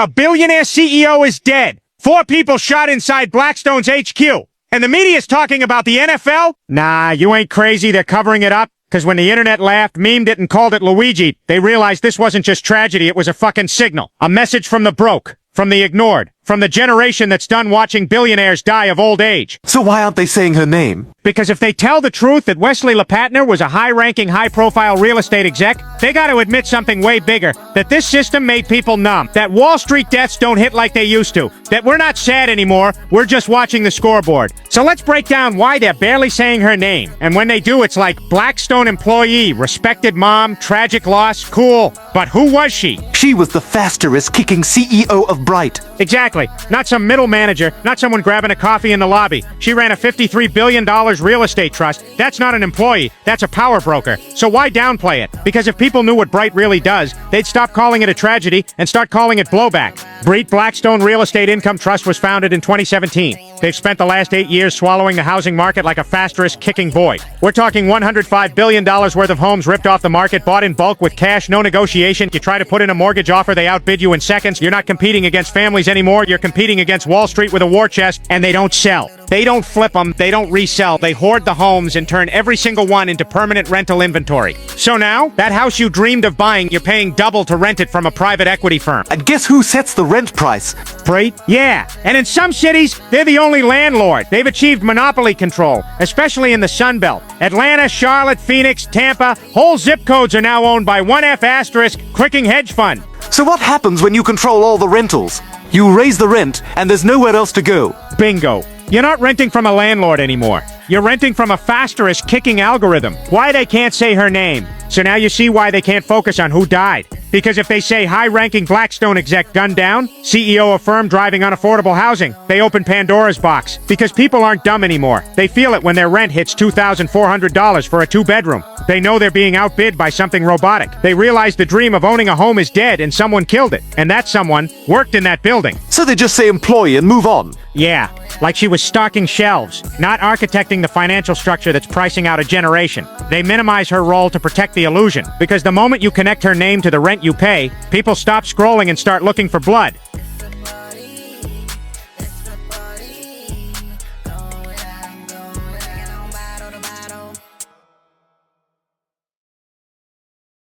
A billionaire CEO is dead. 4 people shot inside Blackstone's HQ. And the media's talking about the NFL? Nah, you ain't crazy. They're covering it up. Because when the internet laughed, memed it, and called it Luigi, they realized this wasn't just tragedy, it was a fucking signal. A message from the broke, from the ignored, from the generation that's done watching billionaires die of old age. So why aren't they saying her name? Because if they tell the truth that Wesley LePatner was a high-ranking, high-profile real estate exec, they got to admit something way bigger, that this system made people numb, that Wall Street deaths don't hit like they used to, that we're not sad anymore, we're just watching the scoreboard. So let's break down why they're barely saying her name. And when they do, it's like Blackstone employee, respected mom, tragic loss, cool. But who was she? She was the fastest-kicking CEO of Bright. Exactly. Not some middle manager, not someone grabbing a coffee in the lobby. She ran a $53 billion real estate trust. That's not an employee, that's a power broker. So why downplay it? Because if people knew what Bright really does, they'd stop calling it a tragedy and start calling it blowback. Blackstone Real Estate Income Trust was founded in 2017. They've spent the last 8 years swallowing the housing market like a fast-kicking void. We're talking $105 billion worth of homes ripped off the market, bought in bulk with cash, no negotiation. You try to put in a mortgage offer, they outbid you in seconds. You're not competing against families anymore. You're competing against Wall Street with a war chest, and they don't sell. They don't flip them, they don't resell. They hoard the homes and turn every single one into permanent rental inventory. So now, that house you dreamed of buying, you're paying double to rent it from a private equity firm. And guess who sets the rent price? Bright? Yeah. And in some cities, they're the only landlord. They've achieved monopoly control, especially in the Sun Belt. Atlanta, Charlotte, Phoenix, Tampa, whole zip codes are now owned by 1F** Cricking Hedge Fund. So what happens when you control all the rentals? You raise the rent, and there's nowhere else to go. Bingo. You're not renting from a landlord anymore. You're renting from a kicking algorithm. Why they can't say her name. So now you see why they can't focus on who died. Because if they say high-ranking Blackstone exec gunned down, CEO of firm driving unaffordable housing, they open Pandora's box. Because people aren't dumb anymore. They feel it when their rent hits $2,400 for a 2-bedroom. They know they're being outbid by something robotic. They realize the dream of owning a home is dead and someone killed it. And that someone worked in that building. So they just say employee and move on. Yeah, like she was stocking shelves, not architecting the financial structure that's pricing out a generation. They minimize her role to protect the illusion, because the moment you connect her name to the rent you pay, people stop scrolling and start looking for blood.